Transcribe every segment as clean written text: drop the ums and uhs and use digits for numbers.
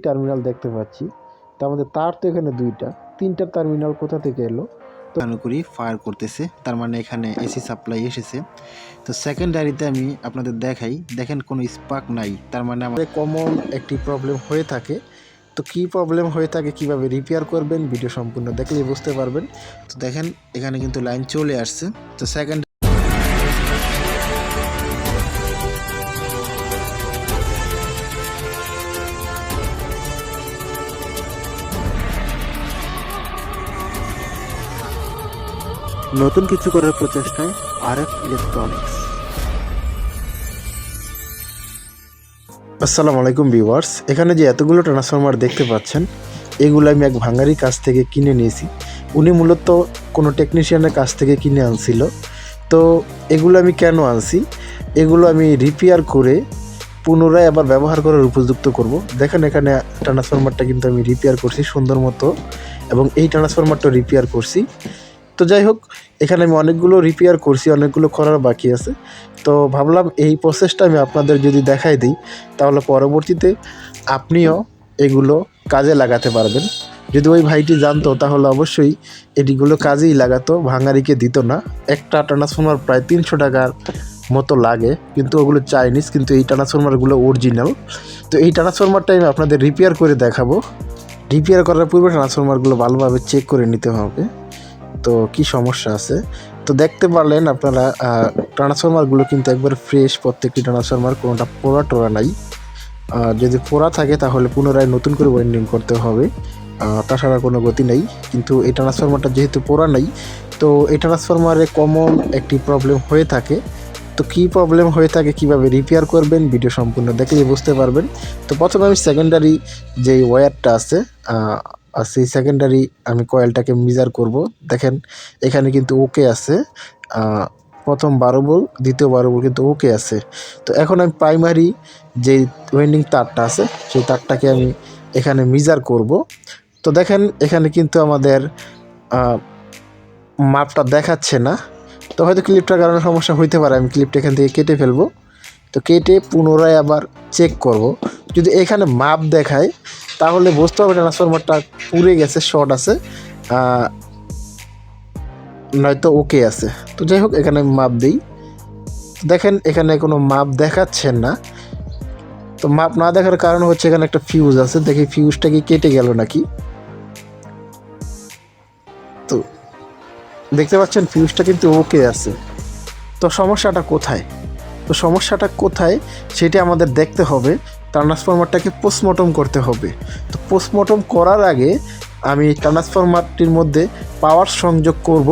Terminal দেখতে পাচ্ছি। তার মধ্যে তার তো এখানে দুইটা, তিনটা টার্মিনাল কোথা থেকে এলো? তো করি ফায়ার করতেছে, তার মানে এখানে এসি সাপ্লাই এসেছে। তো সেকেন্ডারিতে আমি আপনাদের দেখাই, দেখেন কোনো স্পার্ক নাই, তার মানে আমাদের কমন একটি প্রবলেম হয়ে থাকে। তো কি প্রবলেম হয়ে থাকে, কিভাবে রিপেয়ার করবেন, ভিডিও সম্পূর্ণ দেখলেই বুঝতে পারবেন। তো দেখেন এখানে কিন্তু লাইন চলে আসছে। তো সেকেন্ড নতুন কিছু করার প্রচেষ্টায় আরএফ ইলেকট্রনিক্স। আসসালামু আলাইকুম ভিউয়ার্স, এখানে যে এতগুলো ট্রান্সফরমার দেখতে পাচ্ছেন, এগুলো আমি এক ভাঙারির কাছ থেকে কিনে নিয়েছি। উনি মূলত কোনো টেকনিশিয়ানের কাছ থেকে কিনে আনছিল। তো এগুলো আমি কেন আনছি, এগুলো আমি রিপেয়ার করে পুনরায় আবার ব্যবহার করার উপযুক্ত করব। দেখেন এখানে ট্রান্সফরমারটা কিন্তু আমি রিপেয়ার করছি সুন্দর মতো, এবং এই ট্রান্সফরমারটা রিপেয়ার করছি। তো যাই হোক, এখানে আমি অনেকগুলো রিপেয়ার করছি, অনেকগুলো করার বাকি আছে। তো ভাবলাম এই প্রসেসটা আমি আপনাদের যদি দেখাই দিই, তাহলে পরবর্তীতে আপনিও এগুলো কাজে লাগাতে পারবেন। যদি ওই ভাইটি জানতো তাহলে অবশ্যই এটিগুলো কাজেই লাগাতো, ভাঙারিকে দিত না। একটা ট্রান্সফরমার প্রায় 300 টাকার মতো লাগে, কিন্তু ওগুলো চাইনিজ, কিন্তু এই ট্রান্সফরমারগুলো অরিজিনাল। তো এই ট্রান্সফরমারটা আমি আপনাদের রিপেয়ার করে দেখাবো। রিপেয়ার করার পূর্বে ট্রান্সফরমারগুলো ভালোভাবে চেক করে নিতে হবে তো কি সমস্যা আছে। তো দেখতে পারলেন আপনারা, ট্রান্সফরমারগুলো কিন্তু একবার ফ্রেশ, প্রত্যেকটি ট্রান্সফরমার, কোনোটা পোড়া টোড়া নাই। যদি পোড়া থাকে তাহলে পুনরায় নতুন করে ওয়েল্ডিং করতে হবে, তাছাড়া কোনো গতি নেই। কিন্তু এই ট্রান্সফরমারটা যেহেতু পোড়া নাই, তো এই ট্রান্সফরমারে কমন একটি প্রবলেম হয়ে থাকে। তো কি প্রবলেম হয়ে থাকে, কিভাবে রিপেয়ার করবেন, ভিডিও সম্পূর্ণ দেখলেই বুঝতে পারবেন। তো প্রথমে আমি সেকেন্ডারি যে ওয়্যারটা আছে, আর সেই সেকেন্ডারি আমি কয়েলটাকে মেজার করব। দেখেন এখানে কিন্তু ওকে আছে, প্রথম 12 ভোল্ট, দ্বিতীয় 12 ভোল্ট কিন্তু ওকে আছে। তো এখন আমি প্রাইমারি যে ওয়েন্ডিং তারটা আছে, সেই তারটাকে আমি এখানে মেজার করব। তো দেখেন এখানে কিন্তু আমাদের মাপটা দেখাচ্ছে না। তো হয়তো ক্লিপটার কারণে সমস্যা হইতে পারে, আমি ক্লিপটা এখান থেকে কেটে ফেলবো। তো কেটে পুনরায় আবার চেক করব। যদি এখানে মাপ দেখায় তাহলে বুঝতে হবে ট্রান্সফরমারটা পুড়ে গেছে, শর্ট আছে, নয়তো ওকে আছে। তো যাই হোক, এখানে আমি মাপ দিই। দেখেন এখানে কোনো মাপ দেখাচ্ছেন না। তো মাপ না দেখার কারণ হচ্ছে এখানে একটা ফিউজ আছে, দেখি ফিউজটা কি কেটে গেল নাকি। তো দেখতে পাচ্ছেন ফিউজটা কিন্তু ওকে আছে। তো সমস্যাটা কোথায়? তো সমস্যাটা কোথায় সেটা আমাদের দেখতে হবে। ট্রান্সফরমারটাকে পোস্টমর্টম করতে হবে। তো পোস্টমর্টম করার আগে আমি ট্রান্সফরমারটির মধ্যে পাওয়ার সংযোগ করব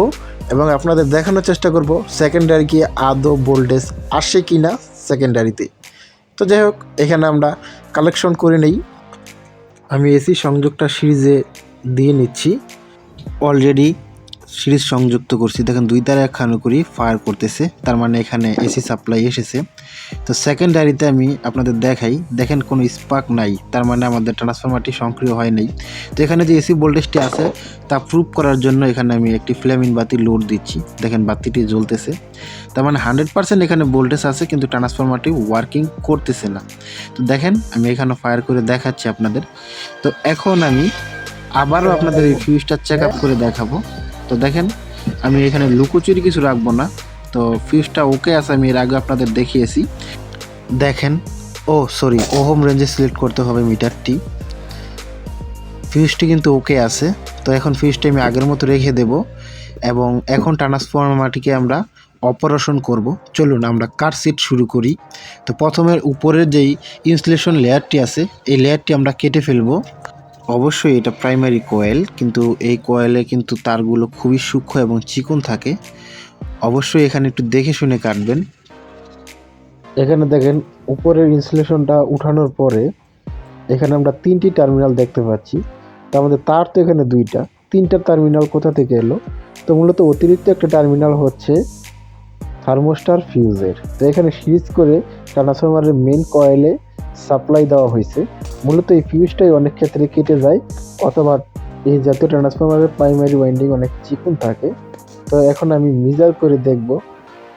এবং আপনাদের দেখানোর চেষ্টা করব সেকেন্ডারি কি আদৌ ভোল্টেজ আসে কি না সেকেন্ডারিতে। তো যাই হোক, এখানে আমরা কালেকশন করে নেই। আমি এসি সংযোগটা সিরিজে দিয়ে নিচ্ছি। অলরেডি সিরিজ সংযুক্ত করছি। দেখেন দুই তারে একখানো করি ফায়ার করতেছে, তার মানে এখানে এসি সাপ্লাই এসেছে। তো সেকেন্ডারিতে আমি আপনাদের দেখাই, দেখেন কোনো স্পার্ক নাই, তার মানে আমাদের ট্রান্সফরমারটি সক্রিয় হয় নাই। তো এখানে যে এসি ভোল্টেজটি আছে তা প্রুভ করার জন্য এখানে আমি একটি ফ্লেমিং বাতি লোড দিচ্ছি। দেখেন বাতিটি জ্বলতেছে, তার মানে 100% এখানে ভোল্টেজ আছে, কিন্তু ট্রান্সফরমারটি ওয়ার্কিং করতেছে না। তো দেখেন আমি এখানে ফায়ার করে দেখাচ্ছি আপনাদের। তো এখন আমি আবারও আপনাদের এই ফিউজটা চেক আপ করে দেখাবো। তো দেখেন আমি এখানে লুকোচুরি কিছু রাখবো না। তো ফিউজটা ওকে আছে, আমি এর আগে আপনাদের দেখিয়েছি। দেখেন, ওহম রেঞ্জে সিলেক্ট করতে হবে মিটারটি। ফিউজটি কিন্তু ওকে আছে। তো এখন ফিউজটি আমি আগের মতো রেখে দেব এবং এখন ট্রান্সফরমারটিকে আমরা অপারেশন করব। চলুন আমরা কাট সিট শুরু করি। তো প্রথমের উপরের যেই ইনসুলেশন লেয়ারটি আছে, এই লেয়ারটি আমরা কেটে ফেলবো। অবশ্যই এটা প্রাইমারি কয়েল, কিন্তু এই কয়েলে কিন্তু তারগুলো খুবই সূক্ষ্ম এবং চিকন থাকে। অবশ্যই এখানে একটু দেখে শুনে কাটবেন। এখানে দেখেন উপরের ইনসুলেশনটা উঠানোর পরে এখানে আমরা 3টি টার্মিনাল দেখতে পাচ্ছি। তার মধ্যে তার তো এখানে দুইটা, তিনটা টার্মিনাল কোথা থেকে এলো? তো মূলত অতিরিক্ত একটা টার্মিনাল হচ্ছে থার্মোস্টার ফিউজের। তো এখানে সিরিজ করে ট্রান্সফরমারের মেন কয়েলে সাপ্লাই দেওয়া হয়েছে। মূলত এই ফিউজটাই অনেক ক্ষেত্রে কেটে যায়, অথবা এই জাতীয় ট্রান্সফরমারের প্রাইমারি ওয়াইন্ডিং অনেক চিকন থাকে। তো এখন আমি মেজার করে দেখব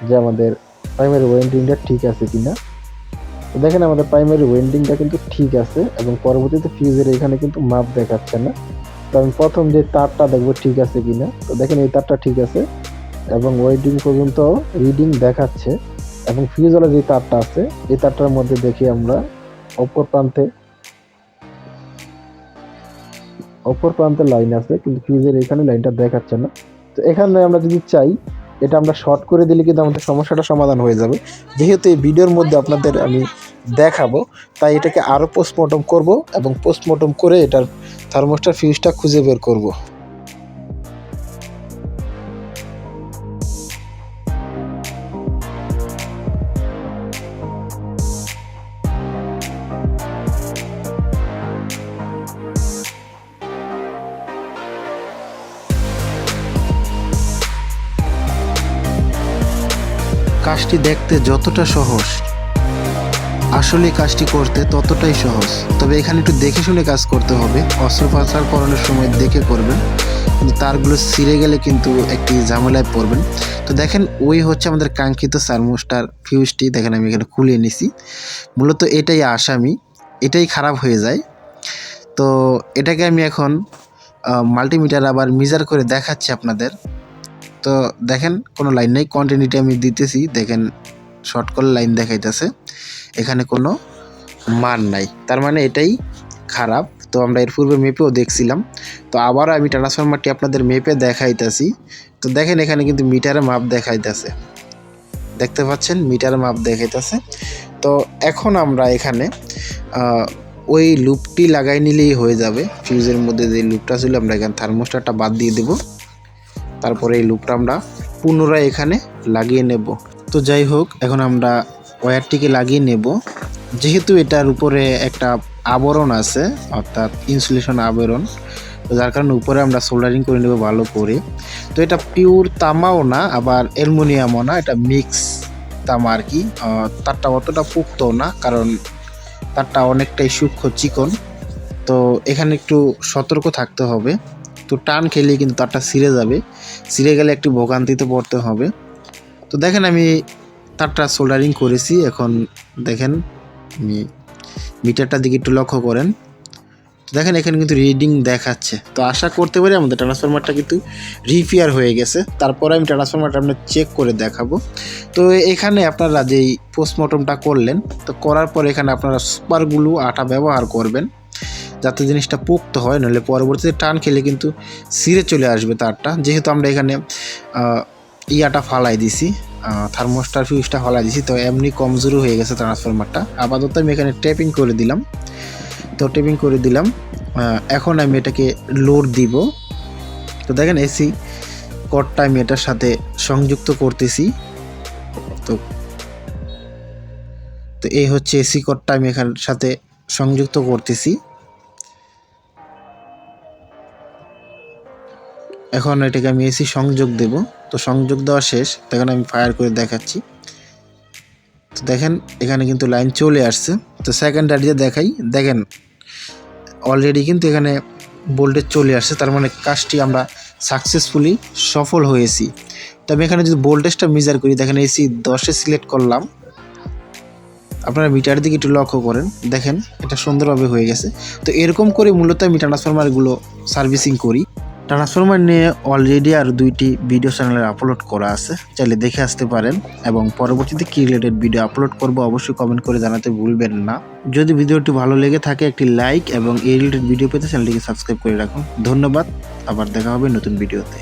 যে আমাদের প্রাইমারি ওয়াইন্ডিংটা ঠিক আছে কিনা। তো দেখেন আমাদের প্রাইমারি ওয়েন্ডিংটা কিন্তু ঠিক আছে এবং পরবর্তীতে ফিউজের এখানে কিন্তু মাপ দেখাচ্ছে না। তো আমি প্রথম যে তারটা দেখবো ঠিক আছে কিনা। তো দেখেন এই তারটা ঠিক আছে এবং ওয়েন্ডিং পর্যন্ত রিডিং দেখাচ্ছে এবং ফিউজওয়ালা যে তারটা আছে এই তারটার মধ্যে দেখি আমরা অপর প্রান্তে লাইন আছে কিন্তু ফিউজের এখানে লাইনটা দেখাচ্ছে না। তো এখানে আমরা যদি চাই এটা আমরা শর্ট করে দিলে কিন্তু আমাদের সমস্যাটা সমাধান হয়ে যাবে। যেহেতু এই ভিডিওর মধ্যে আপনাদের আমি দেখাবো তাই এটাকে আরও পোস্টমর্টম করব এবং পোস্টমর্টম করে এটার থার্মোস্টার ফিউজটা খুঁজে বের করব। কাজটি দেখতে যতটা সহজ, আসলে কাজটি করতে ততটাই সহজ। তবে এখানে একটু দেখে শুনে কাজ করতে হবে, অস্ত্রোপচার করানোর সময় দেখে করবেন, কিন্তু তারগুলো ছিঁড়ে গেলে কিন্তু একটি ঝামেলায় পড়বেন। তো দেখেন ওই হচ্ছে আমাদের কাঙ্ক্ষিত থার্মোস্টার ফিউজটি। দেখেন আমি এখানে খুলে নিছি। মূলত এটাই আসামি, এটাই খারাপ হয়ে যায়। তো এটাকে আমি এখন মাল্টিমিটার আবার মেজার করে দেখাচ্ছি আপনাদের। তো দেখেন কোনো লাইন নেই, কন্টিনিউটি আমি দিতেছি, দেখেন শর্ট করে লাইন দেখাইতেছে, এখানে কোনো মান নাই, তার মানে এটাই খারাপ। তো আমরা এর পূর্বে মেপেও দেখছিলাম। তো আবারও আমি ট্রান্সফরমারটি আপনাদের মেপে দেখাইতেছি। তো দেখেন এখানে কিন্তু মিটারে মাপ দেখাইতেছে, দেখতে পাচ্ছেন মিটারে মাপ দেখাইতেছে। তো এখন আমরা এখানে ওই লুপটি লাগাই নিলেই হয়ে যাবে। ফিউজের মধ্যে যে লুপটা ছিল আমরা এখানে থার্মোস্টারটা বাদ দিয়ে দেব, তারপরে এই লুপটা আমরা পুনরায় এখানে লাগিয়ে নেব। তো যাই হোক, এখন আমরা ওয়্যারটিকে লাগিয়ে নেব। যেহেতু এটার উপরে একটা আবরণ আছে, অর্থাৎ ইনসুলেশন আবরণ, তো যার কারণে উপরে আমরা সোল্ডারিং করে নেব ভালো করে। তো এটা পিওর তামাও না আবার অ্যালুমিনিয়ামও না, এটা মিক্স তামা আর কি। তারটা অতটা পোক্তও না, কারণ তারটা অনেকটাই সূক্ষ্ম চিকন। তো এখানে একটু সতর্ক থাকতে হবে। তো টান খেলেই কিন্তু তারটা ছিঁড়ে যাবে, ছিঁড়ে গেলে একটু ভোগান্তিতে পড়তে হবে। তো দেখেন আমি তারটা সোল্ডারিং করেছি। এখন দেখেন আমি মিটারটার দিকে একটু লক্ষ্য করেন, দেখেন এখানে কিন্তু রিডিং দেখাচ্ছে। তো আশা করতে পারি আমাদের ট্রান্সফরমারটা কিন্তু রিপেয়ার হয়ে গেছে। তারপরে আমি ট্রান্সফরমারটা আপনার চেক করে দেখাবো। তো এখানে আপনারা যেই পোস্টমর্টমটা করলেন, তো করার পর এখানে আপনারা সুপারগুলো আটা ব্যবহার করবেন যাতে জিনিসটা পোক্ত হয়, নাহলে পরবর্তীতে টান খেলে কিন্তু ছিঁড়ে চলে আসবে তারটা। যেহেতু আমরা এখানে ইয়াটা ফালাই দিছি, থার্মোস্টার ফিউজটা ফালাই দিছি, তো এমনি কমজোরি হয়ে গেছে ট্রান্সফরমারটা। আপাতত আমি এখানে টেপিং করে দিলাম। তো টেপিং করে দিলাম, এখন আমি এটাকে লোড দিব। তো দেখেন এসি কর্ডটা আমি এটার সাথে সংযুক্ত করতেছি। তো এই হচ্ছে এসি কর্ডটা আমি এখানের সাথে সংযুক্ত করতেছি। এখন এটাকে আমি এসি সংযোগ দেব। তো সংযোগ দেওয়া শেষ, তখন আমি ফায়ার করে দেখাচ্ছি। তো দেখেন এখানে কিন্তু লাইন চলে আসছে। তো সেকেন্ডারিতে দেখাই, দেখেন অলরেডি কিন্তু এখানে ভোল্টেজ চলে আসছে, তার মানে কাজটি আমরা সাকসেসফুলি সফল হয়েছি। তো আমি এখানে যদি ভোল্টেজটা মেজার করি, দেখেন এসি 10-এ সিলেক্ট করলাম। আপনারা মিটার দিকে একটু লক্ষ্য করেন, দেখেন এটা সুন্দরভাবে হয়ে গেছে। তো এরকম করে মূলত আমি ট্রান্সফরমারগুলো সার্ভিসিং করি। ট্রান্সফরমার নিয়ে অলরেডি আর 2টি ভিডিও চ্যানেলে আপলোড করা আছে, চাইলে দেখে আসতে পারেন। এবং পরবর্তীতে কি রিলেটেড ভিডিও আপলোড করব অবশ্যই কমেন্ট করে জানাতে ভুলবেন না। যদি ভিডিওটি ভালো লেগে থাকে একটি লাইক এবং এই রিলেটেড ভিডিও পেতে চ্যানেলটিকে সাবস্ক্রাইব করে রাখুন। ধন্যবাদ, আবার দেখা হবে নতুন ভিডিওতে।